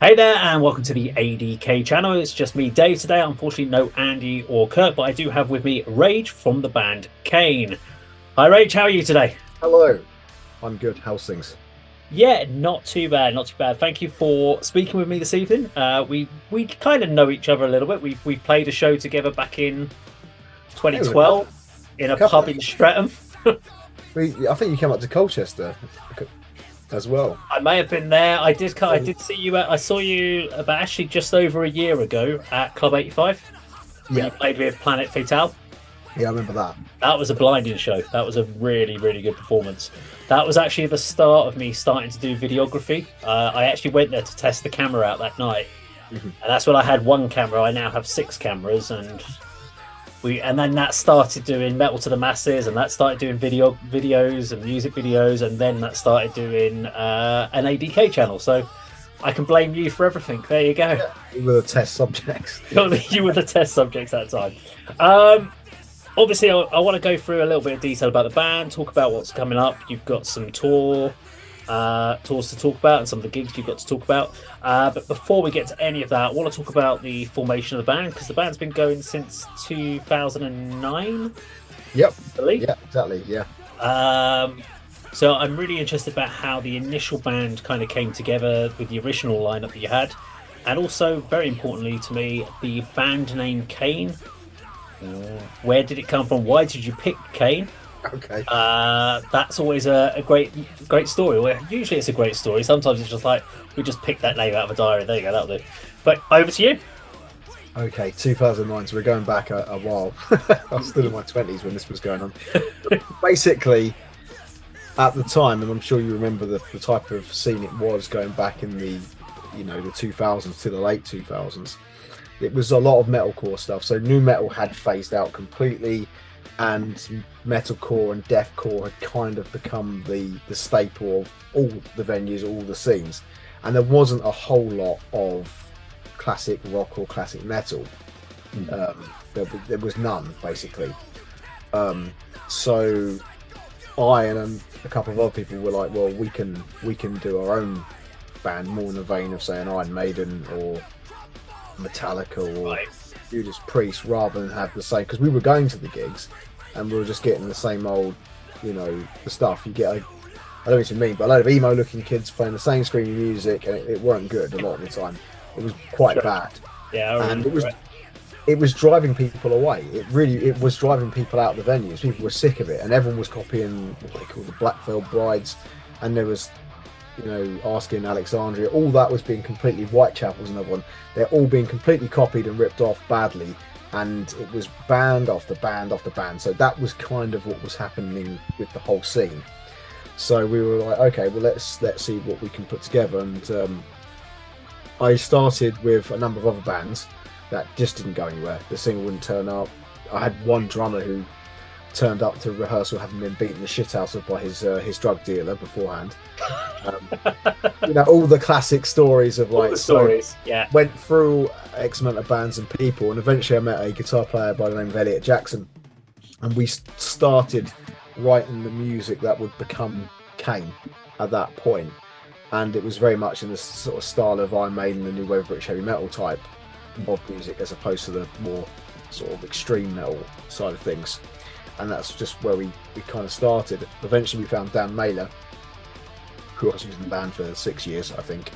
Hey there, and welcome to the A.D.K channel. It's just me, Dave, today. Unfortunately, no Andy or Kirk, but I do have with me Rage from the band Kaine. Hi, Rage. How are you today? Hello, I'm good. How's things? Yeah, not too bad, not too bad. Thank you for speaking with me this evening. We kind of know each other a little bit. We played a show together back in It was a couple, 2012 in a couple pub of. in Streatham. I think you came up to Colchester as well. I may have been there. I did see you. I saw you about actually just over a year ago at Club 85 when you Yeah, played with Planet Fatale. yeah, I remember that. That was a blinding show. That was a really, really good performance. That was actually the start of me starting to do videography. I actually went there to test the camera out that night, Mhm. and that's when I had one camera. I now have six cameras, and then that started doing Metal to the Masses, and that started doing videos and music videos, and then that started doing an A.D.K channel. So I can blame you for everything. There you go. Yeah, we were the test subjects. You were the test subjects that time. Um, Obviously, I want to go through a little bit of detail about the band, talk about what's coming up. You've got some tours to talk about, and some of the gigs you've got to talk about. But before we get to any of that, I want to talk about the formation of the band, because the band's been going since 2009, Yep. I believe. Yeah, exactly. Yeah. So I'm really interested about how the initial band kind of came together with the original lineup that you had, and also, very importantly to me, the band name Kaine. Where did it come from? Why did you pick Kaine? Okay. That's always a great story. Well, usually it's a great story. Sometimes it's just like we just picked that name out of a diary. There you go, that'll do. But over to you. Okay. 2009. So we're going back a while. I was still in my 20s when this was going on. Basically, at the time, and I'm sure you remember the type of scene it was going back in the 2000s to the late 2000s. It was a lot of metalcore stuff. So new metal had phased out completely, and metalcore and deathcore had kind of become the staple of all the venues, all the scenes, and there wasn't a whole lot of classic rock or classic metal. There was none basically. So I and a couple of other people were like, well, we can do our own band, more in the vein of saying Iron Maiden or Metallica or Right. Judas Priest, rather than have the same, because we were going to the gigs and we were just getting the same old, the stuff you get. I don't know what you mean, but a load of emo looking kids playing the same screaming music, and it weren't good a lot of the time. It was quite Sure. bad, Yeah, I and remember it. it was driving people away. It was driving people out of the venues. People were sick of it, and everyone was copying what they call the Black Veil Brides, and there was asking Alexandria, all that was being completely. Whitechapel's another one. They're all being completely copied and ripped off badly, and it was band after band after band. So that was kind of what was happening with the whole scene. So we were like, okay, well let's see what we can put together. And I started with a number of other bands that just didn't go anywhere. The singer wouldn't turn up. I had one drummer who turned up to rehearsal having been beaten the shit out of by his drug dealer beforehand. All the classic stories of All like the stories. Yeah. went through X amount of bands and people, and eventually I met a guitar player by the name of Elliot Jackson, and we started writing the music that would become Kaine at that point. And it was very much in the sort of style of Iron Maiden, the new wave British heavy metal type of music, as opposed to the more sort of extreme metal side of things. And that's just where we kind of started. Eventually we found Dan Mailer, who was in the band for 6 years, I think.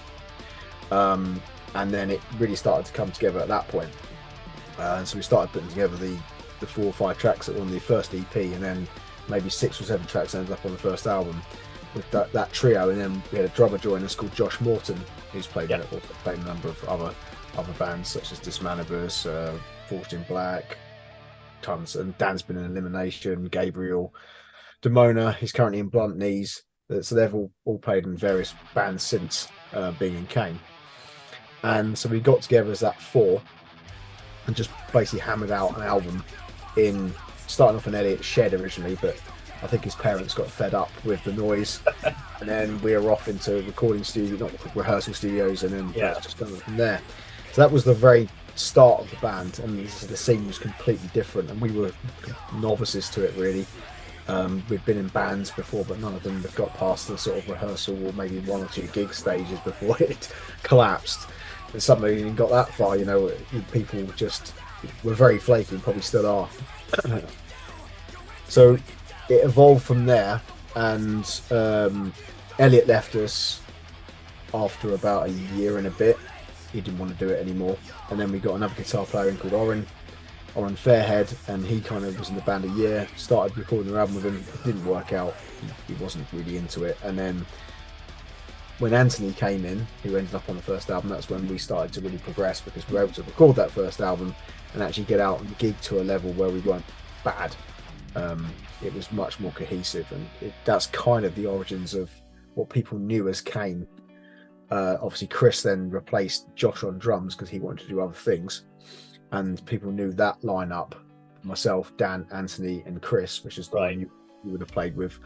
And then it really started to come together at that point. And so we started putting together the 4 or 5 tracks that were on the first EP, and then maybe 6 or 7 tracks ended up on the first album with that trio. And then we had a drummer join us called Josh Morton, who's played in a number of other bands such as Dismanibus, Forged in Black, tons. And Dan's been in Elimination, Gabriel, Demona. He's currently in Blunt Knees. So they've all played in various bands since being in Kaine. And so we got together as that 4 and just basically hammered out an album in starting off in Elliot's shed originally, but I think his parents got fed up with the noise, and then we were off into recording studio, not rehearsal studios, and then that's just going from there. So that was the very start of the band, and the scene was completely different, and we were novices to it really. We've been in bands before, but none of them have got past the sort of rehearsal or maybe 1 or 2 gig stages before it collapsed. And some of even got that far, people just were very flaky and probably still are. So it evolved from there, and Elliot left us after about a year and a bit. He didn't want to do it anymore. And then we got another guitar player in called Oren Fairhead, and he kind of was in the band a year, started recording the album with him. It didn't work out. He wasn't really into it. And then when Anthony came in, who ended up on the first album, that's when we started to really progress, because we were able to record that first album and actually get out and gig to a level where we weren't bad. It was much more cohesive, and that's kind of the origins of what people knew as Kaine. Obviously, Chris then replaced Josh on drums because he wanted to do other things, and people knew that lineup. Myself, Dan, Anthony, and Chris, which is the one you would have played with,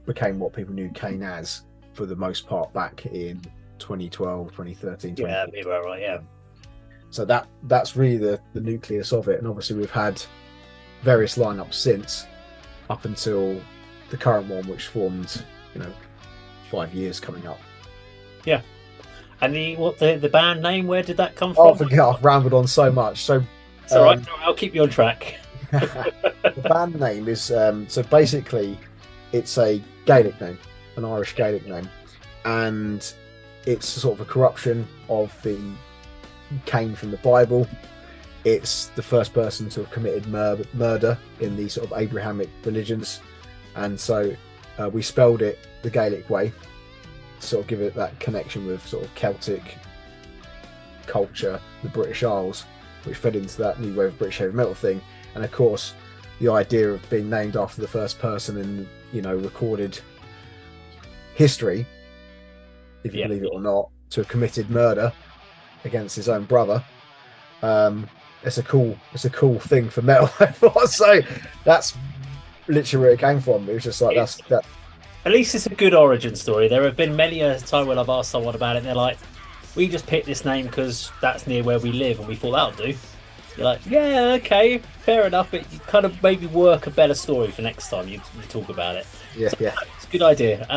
became what people knew Kaine as for the most part back in 2012, 2013. Yeah, maybe right. Yeah. So that's really the nucleus of it, and obviously we've had various lineups since, up until the current one, which formed, 5 years coming up. Yeah. And the band name, where did that come Oh, from? I forget, I've rambled on so much. So it's all right. I'll keep you on track. The band name is so basically it's a Gaelic name, an Irish Gaelic name, and it's sort of a corruption of the Kaine from the Bible. It's the first person to have committed murder in the sort of Abrahamic religions, and so we spelled it the Gaelic way to sort of give it that connection with sort of Celtic culture, the British Isles, which fed into that new wave of British heavy metal thing. And of course, the idea of being named after the first person in recorded history, if you believe it or not, to have committed murder against his own brother. It's a cool thing for metal. I thought so. That's literally where it came from. It was just like that. At least it's a good origin story. There have been many a time when I've asked someone about it, and they're like, "We just picked this name because that's near where we live, and we thought that'll do." You're like, "Yeah, okay, fair enough." But you kind of maybe work a better story for next time you talk about it. Yeah, so, yeah. It's a good idea.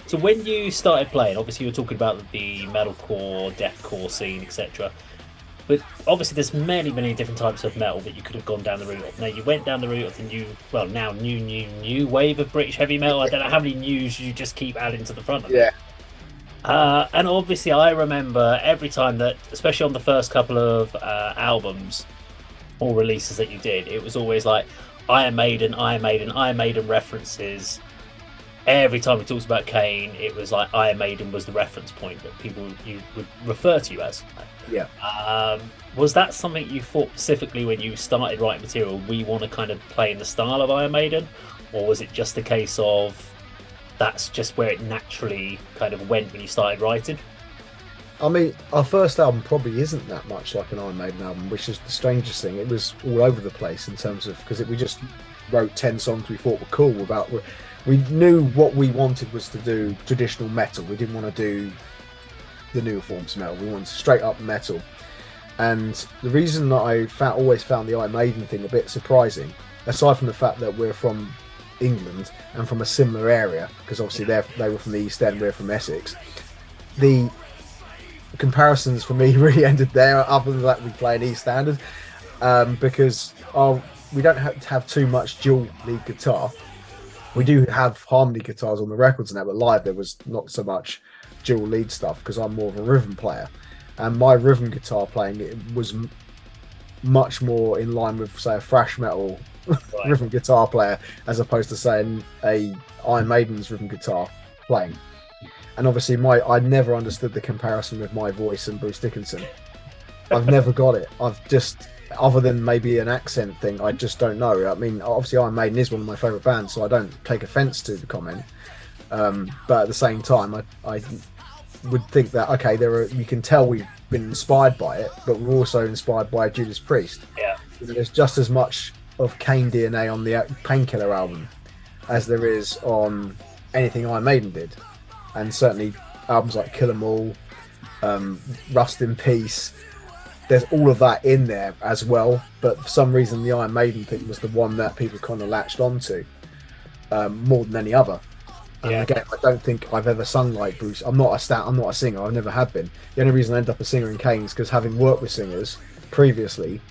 So when you started playing, obviously you were talking about the metalcore, deathcore scene, etc. But obviously there's many different types of metal that you could have gone down the route of. Now you went down the route of the new wave of British heavy metal. I don't know how many news you just keep adding to the front of it. And obviously I remember every time that, especially on the first couple of albums or releases that you did, it was always like Iron Maiden references. Every time we talked about Kaine, it was like Iron Maiden was the reference point that you would refer to you as. Yeah. Was that something you thought specifically when you started writing material, we want to kind of play in the style of Iron Maiden? Or was it just a case of that's just where it naturally kind of went when you started writing? I mean, our first album probably isn't that much like an Iron Maiden album, which is the strangest thing. It was all over the place in terms of, because we just wrote 10 songs we thought were cool. We knew what we wanted was to do traditional metal. We didn't want to do the newer forms of metal. We wanted straight up metal. And the reason that I always found the Iron Maiden thing a bit surprising, aside from the fact that we're from England and from a similar area, because obviously they were from the East End, we're from Essex, the comparisons for me really ended there, other than that we play an E standard, because we don't have to have too much dual lead guitar. We do have harmony guitars on the records and that, but live there was not so much dual lead stuff because I'm more of a rhythm player, and my rhythm guitar playing was much more in line with, say, a thrash metal rhythm guitar player, as opposed to saying a Iron Maiden's rhythm guitar playing. And obviously I never understood the comparison with my voice and Bruce Dickinson. I've never got it. I've just, other than maybe an accent thing, I just don't know. I mean, obviously Iron Maiden is one of my favourite bands, so I don't take offence to the comment. But at the same time, I would think that, okay, you can tell we've been inspired by it, but we're also inspired by Judas Priest. Yeah. There's just as much of Kaine DNA on the Painkiller album as there is on anything Iron Maiden did. And certainly albums like Kill 'Em All, Rust in Peace, there's all of that in there as well. But for some reason, the Iron Maiden thing was the one that people kind of latched onto more than any other. And again, I don't think I've ever sung like Bruce. I'm not a singer. I never have been. The only reason I ended up a singer in Kaine is because having worked with singers previously,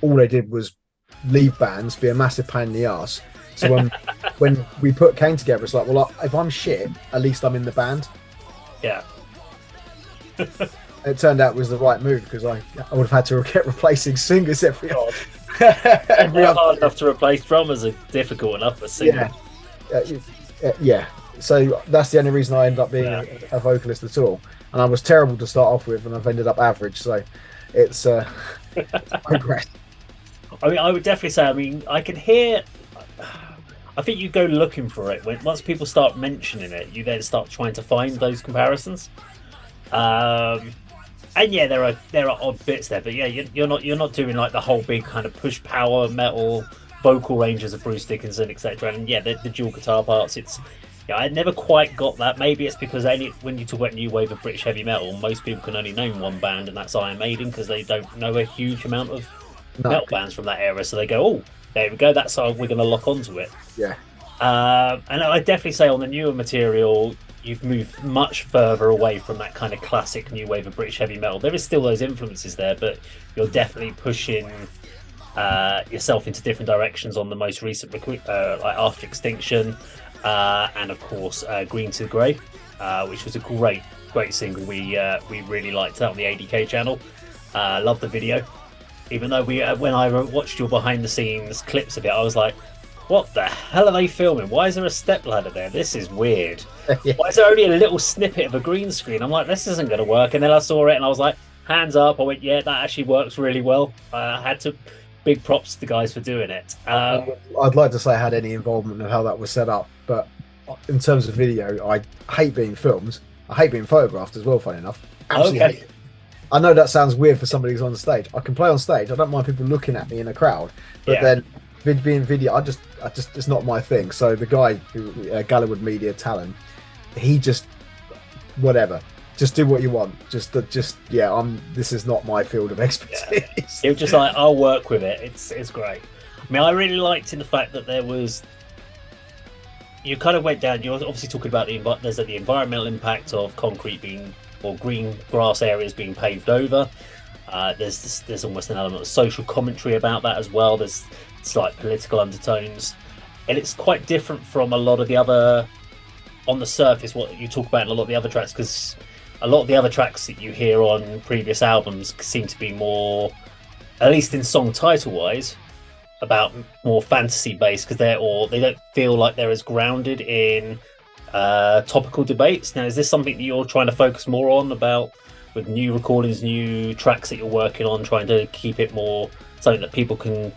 all they did was leave bands, be a massive pain in the ass. So when we put Kaine together, it's like, well, if I'm shit, at least I'm in the band. Yeah. It turned out it was the right move because I would have had to get replacing singers every God. every other. Hard enough to replace drummers are difficult enough for singers. Yeah. So that's the only reason I ended up being a vocalist at all. And I was terrible to start off with, and I've ended up average. So it's progress. I mean, I would definitely say. I mean, I can hear. I think you go looking for it once people start mentioning it. You then start trying to find those comparisons. And yeah, there are odd bits there, but yeah, you're not doing like the whole big kind of push power metal vocal ranges of Bruce Dickinson, etc. And yeah, the dual guitar parts. I never quite got that. Maybe it's because when you talk about new wave of British heavy metal, most people can only name one band, and that's Iron Maiden, because they don't know a huge amount of metal bands from that era. So they go, oh, there we go, that's how we're going to lock onto it. Yeah. And I definitely say on the newer material, you've moved much further away from that kind of classic new wave of British heavy metal. There is still those influences there, but you're definitely pushing yourself into different directions on the most recent, like After Extinction, and of course Green to Grey, which was a great single. We really liked that on the A.D.K channel. Loved the video, even though when I watched your behind the scenes clips of it, I was like, what the hell are they filming? Why is there a step ladder there? This is weird. Yeah. Why is there only a little snippet of a green screen? I'm like, this isn't going to work. And then I saw it and I was like, hands up. I went, yeah, that actually works really well. I had to big props to the guys for doing it. I'd like to say I had any involvement in how that was set up, but in terms of video, I hate being filmed. I hate being photographed as well, funny enough. Absolutely hate it. I know that sounds weird for somebody who's on stage. I can play on stage. I don't mind people looking at me in a crowd, but then being video, I just it's not my thing. So the guy who Gallowwood Media Talent, he just whatever. Just do what you want. This is not my field of expertise. Yeah. It was just like, I'll work with it. It's great. I mean, I really liked in the fact that you kind of went down. You're obviously talking about the environmental impact of concrete or green grass areas being paved over. There's almost an element of social commentary about that as well. There's slight political undertones, and it's quite different from a lot of the other, on the surface, what you talk about in a lot of the other tracks, because a lot of the other tracks that you hear on previous albums seem to be more, at least in song title wise, about more fantasy based, because they don't feel like they're as grounded in topical debates. Now, is this something that you're trying to focus more on, about with new recordings, new tracks that you're working on, trying to keep it more something that people can,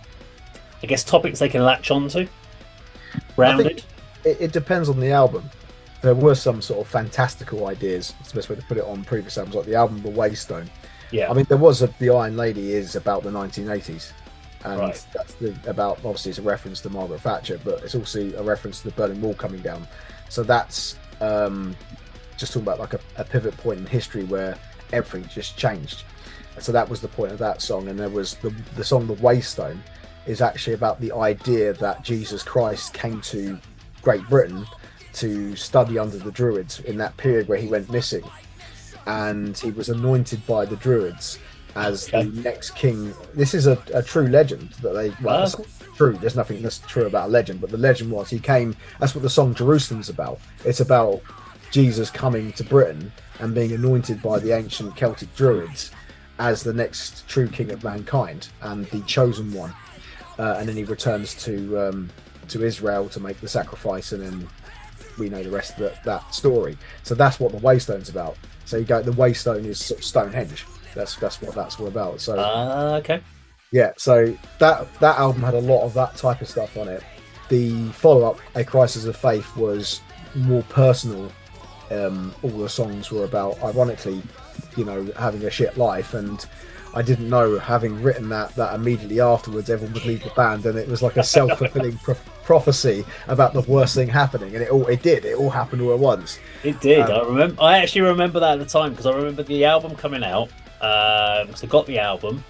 I guess, topics they can latch onto, grounded? It depends on the album. There were some sort of fantastical ideas, it's the best way to put it, on previous albums, like the album The Waystone. Yeah. I mean, there was The Iron Lady is about the 1980s. And right. That's about, obviously it's a reference to Margaret Thatcher, but it's also a reference to the Berlin Wall coming down. So that's just talking about like a pivot point in history where everything just changed. So that was the point of that song. And there was the song The Waystone is actually about the idea that Jesus Christ came to Great Britain to study under the Druids in that period where he went missing, and he was anointed by the Druids as the next king. This is a true legend that it's true. There's nothing that's true about a legend, but the legend was he came. That's what the song Jerusalem's about. It's about Jesus coming to Britain and being anointed by the ancient Celtic Druids as the next true king of mankind and the chosen one. And then he returns to Israel to make the sacrifice, and then we know the rest of that story. So that's what the Waystone's about. So you go, the Waystone is sort of Stonehenge. That's what that's all about. So okay. Yeah, so that album had a lot of that type of stuff on it. The follow-up, A Crisis of Faith, was more personal. All the songs were about, ironically, having a shit life, and I didn't know, having written that immediately afterwards everyone would leave the band, and it was like a self-fulfilling prophecy about the worst thing happening, and it all happened all at once. It did. I actually remember that at the time, because I remember the album coming out. So I got the album,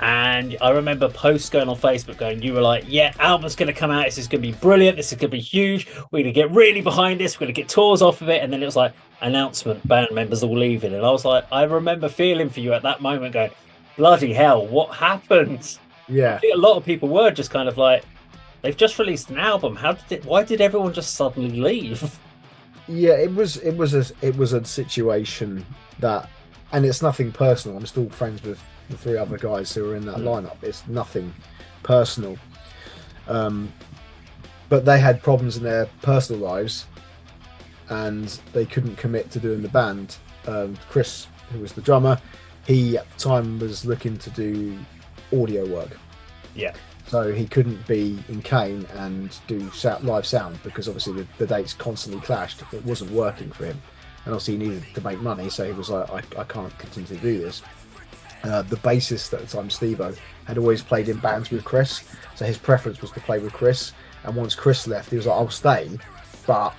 And I remember posts going on Facebook going, you were like, yeah, album's going to come out. This is going to be brilliant. This is going to be huge. We're going to get really behind this. We're going to get tours off of it. And then it was like, announcement, band members all leaving. And I was like, I remember feeling for you at that moment going, bloody hell, what happened? Yeah. I think a lot of people were just kind of like, they've just released an album. Why did everyone just suddenly leave? Yeah, it was a situation that, and it's nothing personal. I'm still friends with the 3 other guys who are in that lineup. It's nothing personal, but they had problems in their personal lives, and they couldn't commit to doing the band. Chris, who was the drummer, he at the time was looking to do audio work. Yeah. So he couldn't be in Kaine and do live sound because obviously the dates constantly clashed. It wasn't working for him, and obviously he needed to make money. So he was like, I can't continue to do this. The bassist at the time, Steve-O, had always played in bands with Chris, so his preference was to play with Chris. And once Chris left, he was like, I'll stay, but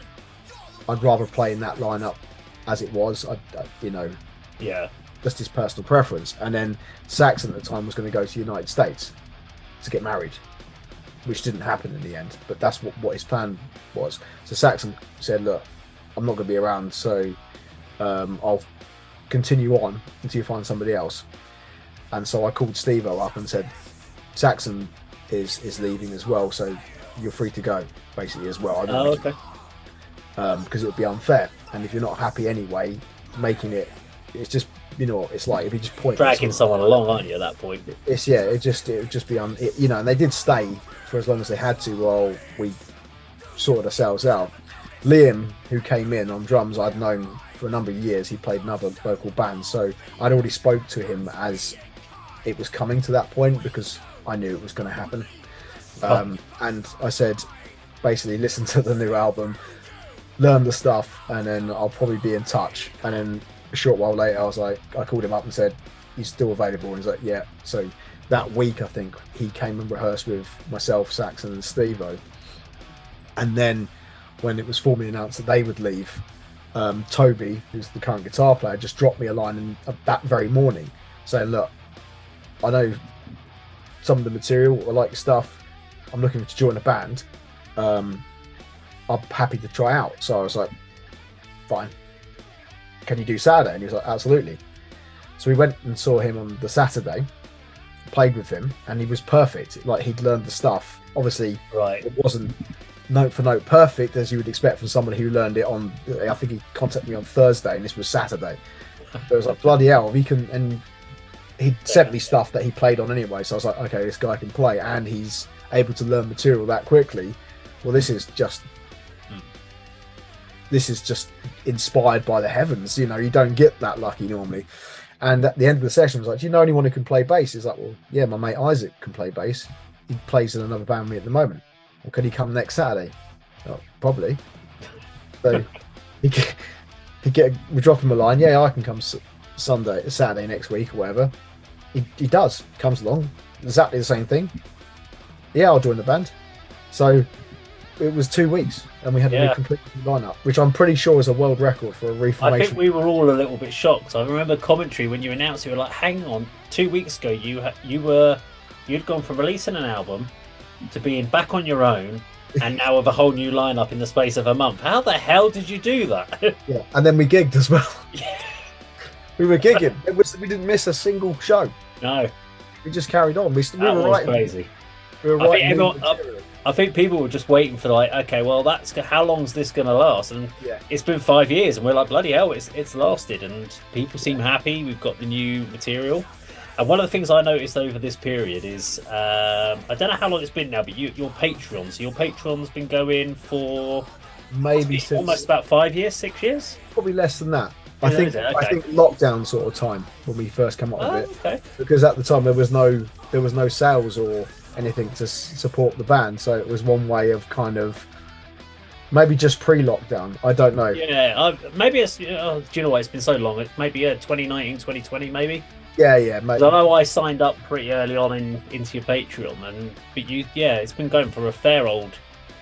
I'd rather play in that lineup as it was. Yeah. Just his personal preference. And then Saxon at the time was going to go to the United States to get married, which didn't happen in the end, but that's what his plan was. So Saxon said, look, I'm not going to be around, so I'll continue on until you find somebody else. And so I called Steve-O up and said, Saxon is leaving as well, so you're free to go basically as well. Okay. Because it would be unfair, and if you're not happy anyway, making it's just, it's like if you just point dragging someone along, aren't you, at that point? It would just be and they did stay for as long as they had to while we sorted ourselves out. Liam, who came in on drums, I'd known for a number of years. He played in other local bands, so I'd already spoke to him as it was coming to that point because I knew it was going to happen. And I said, basically, listen to the new album, learn the stuff, and then I'll probably be in touch. And then a short while later, I called him up and said, he's still available, and he's like, yeah. So that week, I think he came and rehearsed with myself, Saxon, and Steve-O. And then when it was formally announced that they would leave, Toby, who's the current guitar player, just dropped me a line that very morning saying, look, I know some of the material, I like your stuff, I'm looking to join a band, I'm happy to try out. So I was like, fine, can you do Saturday? And he was like, absolutely. So we went and saw him on the Saturday, played with him, and he was perfect. Like, he'd learned the stuff. Obviously, right, it wasn't note for note perfect as you would expect from somebody who learned it on, I think he contacted me on Thursday and this was Saturday. So it was like, bloody hell, he can. And he'd sent me stuff that he played on anyway, so I was like, okay, this guy can play and he's able to learn material that quickly. Well, this is just inspired by the heavens. You don't get that lucky normally. And at the end of the session, I was like, do you know anyone who can play bass? He's like, well, yeah, my mate Isaac can play bass. He plays in another band with me at the moment. Well, can he come next Saturday? Oh, probably. So we drop him a line. Yeah, I can come Saturday next week or whatever. He does. Comes along. Exactly the same thing. Yeah, I'll join the band. So it was 2 weeks and we had a complete lineup, which I'm pretty sure is a world record for a reformation. I think we were all a little bit shocked. I remember commentary when you announced it, you were like, hang on, 2 weeks ago you'd gone from releasing an album to being back on your own and now with a whole new lineup in the space of a month. How the hell did you do that? Yeah, and then we gigged as well. Yeah. We were gigging. We didn't miss a single show. No. We just carried on. We were writing. Crazy. We were writing. I think people were just waiting for okay, well, how long's this going to last? And it's been 5 years, and we're like, bloody hell, it's lasted, and people seem happy. We've got the new material. And one of the things I noticed over this period is, I don't know how long it's been now, but your Patreon. So your Patreon's been going for maybe since almost about 5 years, 6 years? Probably less than that. I think lockdown sort of time when we first came up with it. Okay. Because at the time there was no sales or anything to support the band, so it was one way of kind of maybe just pre-lockdown. I don't know. Yeah, maybe it's. Do you know what? It's been so long. It maybe 2019, 2020, maybe. Yeah, maybe. I know I signed up pretty early on into your Patreon, but it's been going for a fair old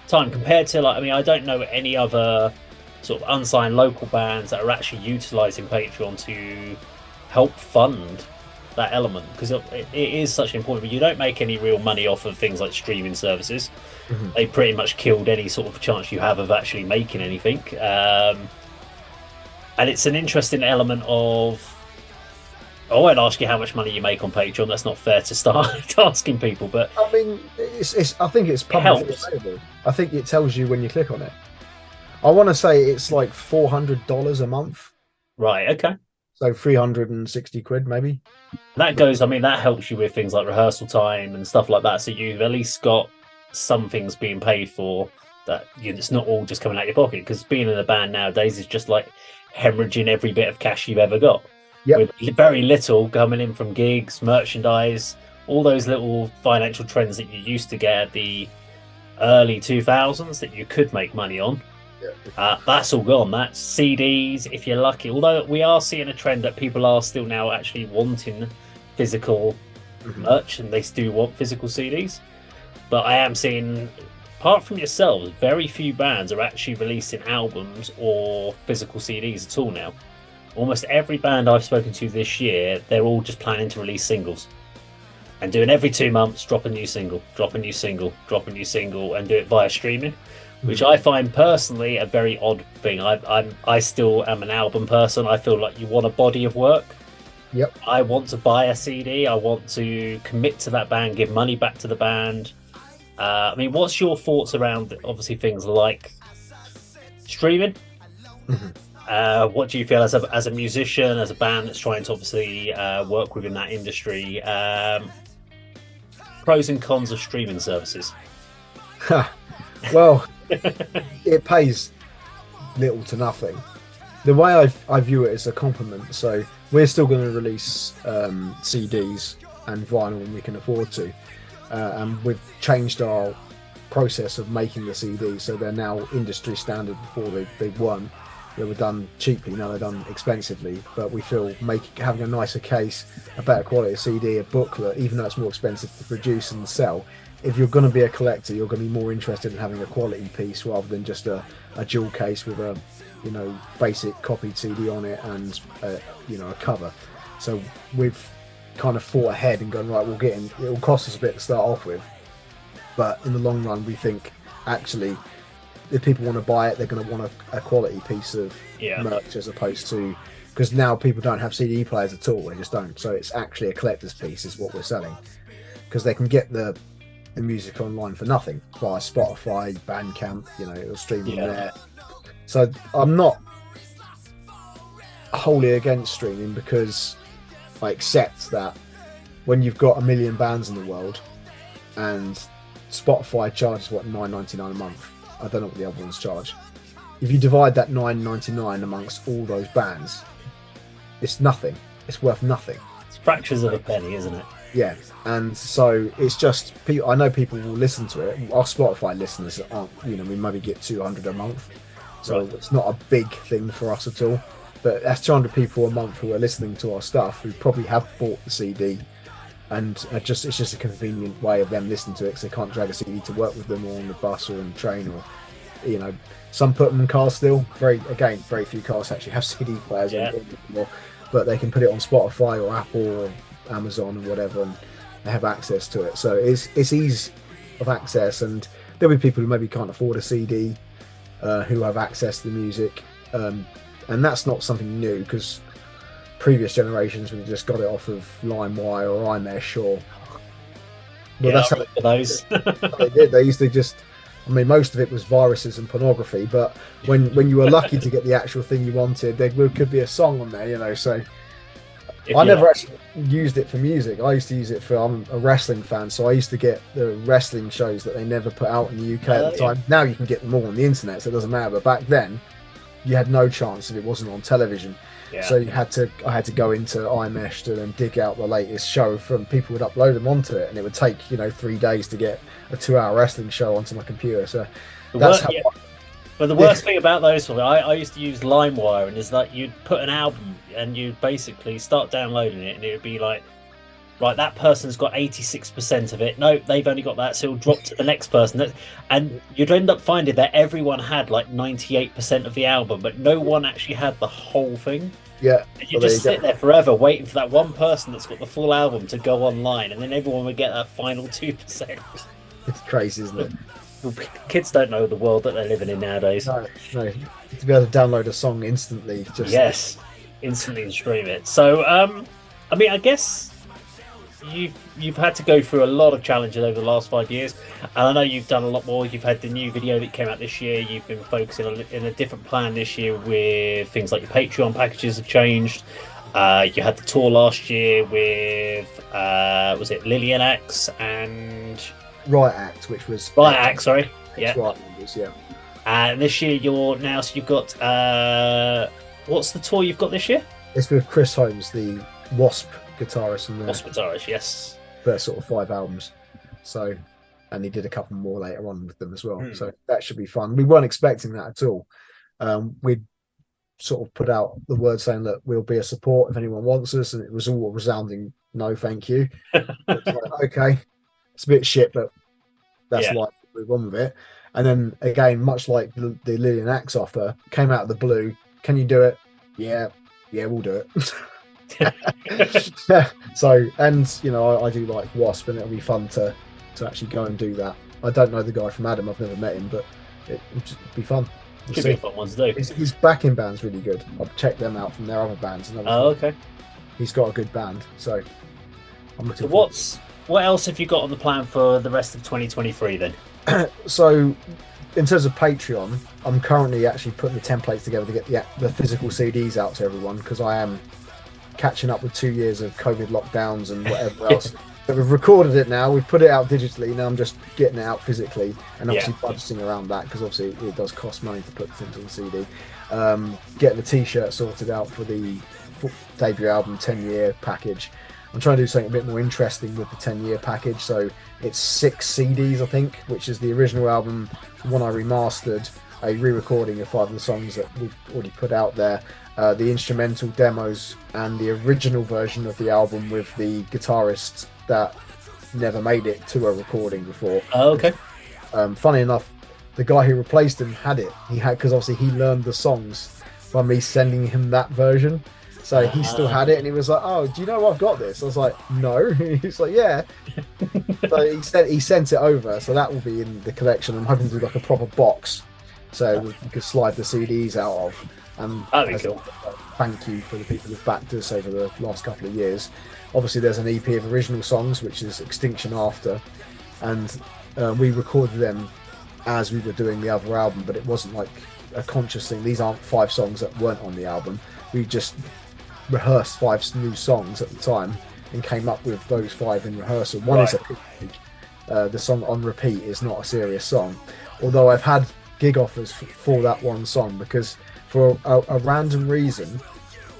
time compared to I don't know any other sort of unsigned local bands that are actually utilising Patreon to help fund that element, because it is such an important. You don't make any real money off of things like streaming services. Mm-hmm. They pretty much killed any sort of chance you have of actually making anything. And it's an interesting element of. I won't ask you how much money you make on Patreon. That's not fair to start asking people. But I mean, I think it's publicly available. I think it tells you when you click on it. I want to say it's like $400 a month. Right. Okay. So 360 quid, maybe. That goes. I mean, that helps you with things like rehearsal time and stuff like that. So you've at least got some things being paid for. That it's not all just coming out your pocket. Because being in a band nowadays is just like hemorrhaging every bit of cash you've ever got. Yep. With very little coming in from gigs, merchandise, all those little financial trends that you used to get at the early 2000s that you could make money on. That's all gone. That's CDs, if you're lucky. Although we are seeing a trend that people are still now actually wanting physical merch, and they do want physical CDs. But I am seeing, apart from yourselves, very few bands are actually releasing albums or physical CDs at all now. Almost every band I've spoken to this year, they're all just planning to release singles. And doing every 2 months, drop a new single, drop a new single, drop a new single, and do it via streaming, which I find personally a very odd thing. I still am an album person. I feel like you want a body of work. Yep. I want to buy a CD. I want to commit to that band, give money back to the band. I mean, what's your thoughts around obviously things like streaming? What do you feel as a musician, as a band that's trying to obviously work within that industry? Pros and cons of streaming services. Well, it pays little to nothing. The way I view it is a compliment. So we're still going to release CDs and vinyl when we can afford to, and we've changed our process of making the CDs, so they're now industry standard. Before they weren't. They were done cheaply, now they're done expensively. But we feel having a nicer case, a better quality CD, a booklet, even though it's more expensive to produce and sell, if you're going to be a collector, you're going to be more interested in having a quality piece rather than just a jewel case with a basic copied CD on it and a cover. So we've kind of thought ahead and gone, right, it'll cost us a bit to start off with, but in the long run we think actually if people want to buy it, they're going to want a quality piece of merch, as opposed to, because now people don't have CD players at all, they just don't. So it's actually a collector's piece is what we're selling, because they can get the music online for nothing via Spotify, Bandcamp, it'll stream on there. So I'm not wholly against streaming, because I accept that when you've got 1 million bands in the world and Spotify charges $9.99 a month, I don't know what the other ones charge. If you divide that $9.99 amongst all those bands, it's nothing. It's worth nothing. It's fractions of a penny, isn't it? Yeah, and so it's just people. I know people will listen to it. Our Spotify listeners aren't, we maybe get 200 a month, so it's not a big thing for us at all. But that's 200 people a month who are listening to our stuff, who probably have bought the CD, and it's just a convenient way of them listening to it, because they can't drag a CD to work with them, or on the bus or on the train, or some put them in cars still. Very few cars actually have CD players anymore, but they can put it on Spotify or Apple or Amazon or whatever, and they have access to it. So it's ease of access, and there'll be people who maybe can't afford a CD who have access to the music, and that's not something new, because previous generations would have just got it off of LimeWire or iMesh, or that's how those. they did. They used to just, most of it was viruses and pornography, but when you were lucky to get the actual thing you wanted, there could be a song on there, so I never actually used it for music. I used to use it for, I'm a wrestling fan, so I used to get the wrestling shows that they never put out in the UK at the time. Now you can get them all on the internet, so it doesn't matter, but back then you had no chance if it wasn't on television. So I had to go into iMesh to then dig out the latest show from people would upload them onto it, and it would take 3 days to get a 2-hour wrestling show onto my computer. So that's how. But the worst thing about those, I used to use LimeWire, and it's like you'd put an album and you'd basically start downloading it, and it would be like right, that person's got 86% of it. No, they've only got that, so it'll drop to the next person. And you'd end up finding that everyone had like 98% of the album, but no one actually had the whole thing. Yeah. And you just sit there forever waiting for that one person that's got the full album to go online, and then everyone would get that final 2%. It's crazy, isn't it? Kids don't know the world that they're living in nowadays. No. To be able to download a song instantly, Yes, instantly stream it. So, I mean, I guess you've had to go through a lot of challenges over the last 5 years, and I know you've done a lot more. You've had the new video that came out this year. You've been focusing on in a different plan this year with things like your Patreon packages have changed. You had the tour last year with was it Lillian X and Right Act, which was Right Act, sorry, yeah. Right numbers, yeah. And this year you're now, so you've got what's the tour you've got this year? It's with Chris Holmes, the Wasp guitarist, and Wasp guitarist, yes. First sort of 5 albums. So, and he did a couple more later on with them as well. So that should be fun. We weren't expecting that at all. We sort of put out the word saying, look, we'll be a support if anyone wants us, and it was all a resounding no, thank you. Like, okay, it's a bit shit, but that's like move on with it. And then again, much like the Lillian Axe offer, came out of the blue. Can you do it? Yeah, we'll do it. So, and you know, I do like Wasp, and it'll be fun to actually go and do that. I don't know the guy from Adam. I've never met him, but it'll just be fun. Could be a fun one to do. His backing band's really good. I've checked them out from their other bands. And okay. He's got a good band, so I'm looking. So what else have you got on the plan for the rest of 2023 then? So, in terms of Patreon, I'm currently actually putting the templates together to get the physical CDs out to everyone, because I am catching up with 2 years of COVID lockdowns and whatever else. So we've recorded it now, we've put it out digitally, now I'm just getting it out physically, and obviously budgeting around that, because obviously it does cost money to put things on CD. Getting the t-shirt sorted out for the debut album 10-year package. I'm trying to do something a bit more interesting with the 10-year package, so it's 6 CDs, I think, which is the original album, the one I remastered, a re-recording of 5 of the songs that we've already put out there, the instrumental demos, and the original version of the album with the guitarist that never made it to a recording before. Okay. Funny enough, the guy who replaced him had it. He had, because obviously he learned the songs by me sending him that version. So he still had it, and he was like, "Oh, do you know I've got this?" I was like, "No." He's like, "Yeah." So he sent it over, so that will be in the collection. I'm hoping to do like a proper box, so we could slide the CDs out of. And that'd be cool. Thank you for the people who've backed us over the last couple of years. Obviously, there's an EP of original songs, which is Extinction After, and we recorded them as we were doing the other album, but it wasn't like a conscious thing. These aren't 5 songs that weren't on the album. We just rehearsed 5 new songs at the time and came up with those 5 in rehearsal. One is the song On Repeat is not a serious song, although I've had gig offers for that one song, because for a random reason,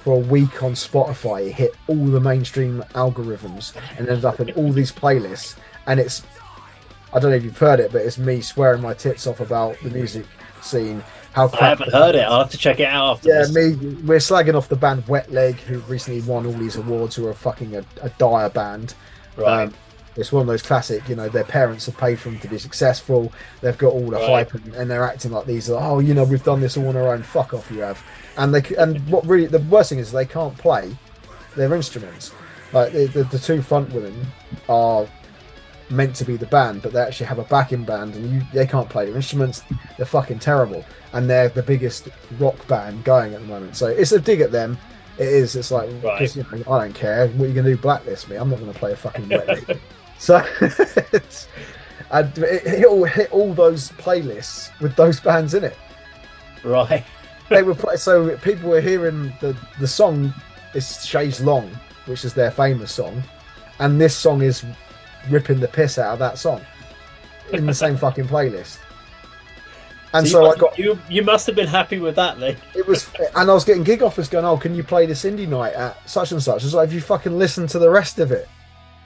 for a week on Spotify, it hit all the mainstream algorithms and ended up in all these playlists. And it's, I don't know if you've heard it, but it's me swearing my tits off about the music scene. How I haven't heard it. I'll have to check it out after this. We're slagging off the band Wet Leg, who recently won all these awards, who are fucking a dire band. Right. It's one of those classic, you know, their parents have paid for them to be successful. They've got all the hype, and they're acting like these. Oh, you know, we've done this all on our own. Fuck off, you have. And what really the worst thing is they can't play their instruments. Like the 2 front women are meant to be the band, but they actually have a backing band, and they can't play their instruments. They're fucking terrible, and they're the biggest rock band going at the moment. So it's a dig at them. It is. It's like, because, you know, I don't care. What are you going to do? Blacklist me? I'm not going to play a fucking Wet Leg. So it'll hit all those playlists with those bands in it. Right. They were so people were hearing the song is Chaise Long, which is their famous song, and this song is ripping the piss out of that song in the same fucking playlist. And so I got you must have been happy with that then. It was, and I was getting gig offers going, "Oh, can you play this indie night at such and such?" It's like, if you fucking listen to the rest of it.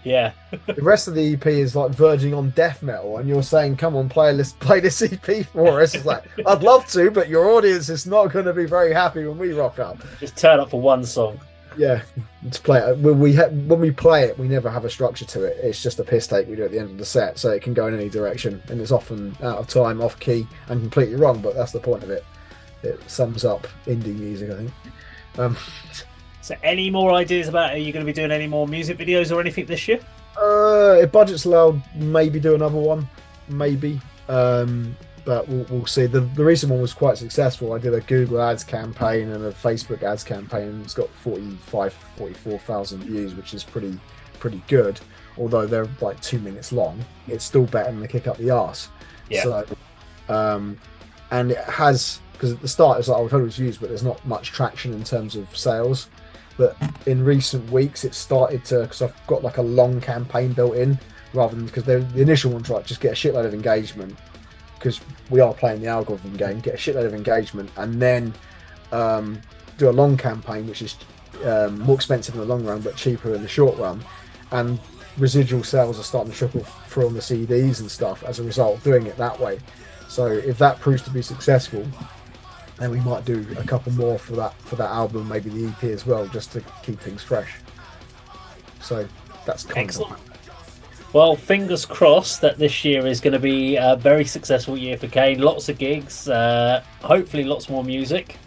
Yeah. The rest of the EP is like verging on death metal, and you're saying, "Come on, play this EP for us." It's like, I'd love to, but your audience is not going to be very happy when we rock up. Just turn up for one song. Yeah, to play it. When we play it, we never have a structure to it. It's just a piss take we do at the end of the set, so it can go in any direction, and it's often out of time, off key, and completely wrong. But that's the point of it. It sums up indie music, I think. So, any more ideas about, are you going to be doing any more music videos or anything this year? If budget's allowed, maybe do another one, maybe. But we'll see. The recent one was quite successful. I did a Google ads campaign and a Facebook ads campaign, and it's got 44,000 views, which is pretty good. Although they're like 2 minutes long, it's still better than the kick up the arse. Yeah. So, and it has, because at the start it's like, I've heard it was views, but there's not much traction in terms of sales. But in recent weeks, it's started to, because I've got like a long campaign built in, rather than, because the initial one's like just get a shitload of engagement, because we are playing the algorithm game, get a shitload of engagement, and then do a long campaign, which is more expensive in the long run, but cheaper in the short run. And residual sales are starting to trickle through on the CDs and stuff as a result of doing it that way. So if that proves to be successful, then we might do a couple more for that album, maybe the EP as well, just to keep things fresh. So that's kind Excellent. of. Well, fingers crossed that this year is going to be a very successful year for Kaine. Lots of gigs, hopefully lots more music.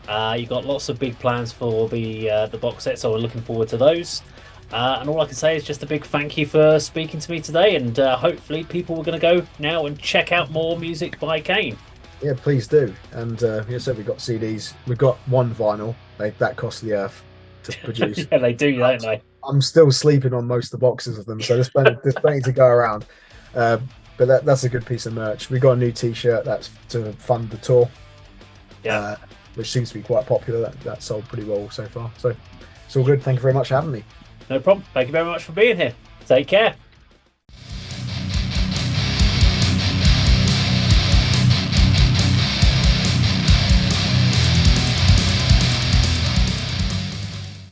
You've got lots of big plans for the box set, so we're looking forward to those. And all I can say is just a big thank you for speaking to me today, and hopefully people are going to go now and check out more music by Kaine. Yeah, please do. And so we've got CDs. We've got one vinyl. That costs the earth to produce. Yeah, they do, don't they? I'm still sleeping on most of the boxes of them, so there's plenty to go around. But that's a good piece of merch. We got a new T-shirt that's to fund the tour, which seems to be quite popular. That sold pretty well so far. So it's all good. Thank you very much for having me. No problem. Thank you very much for being here. Take care.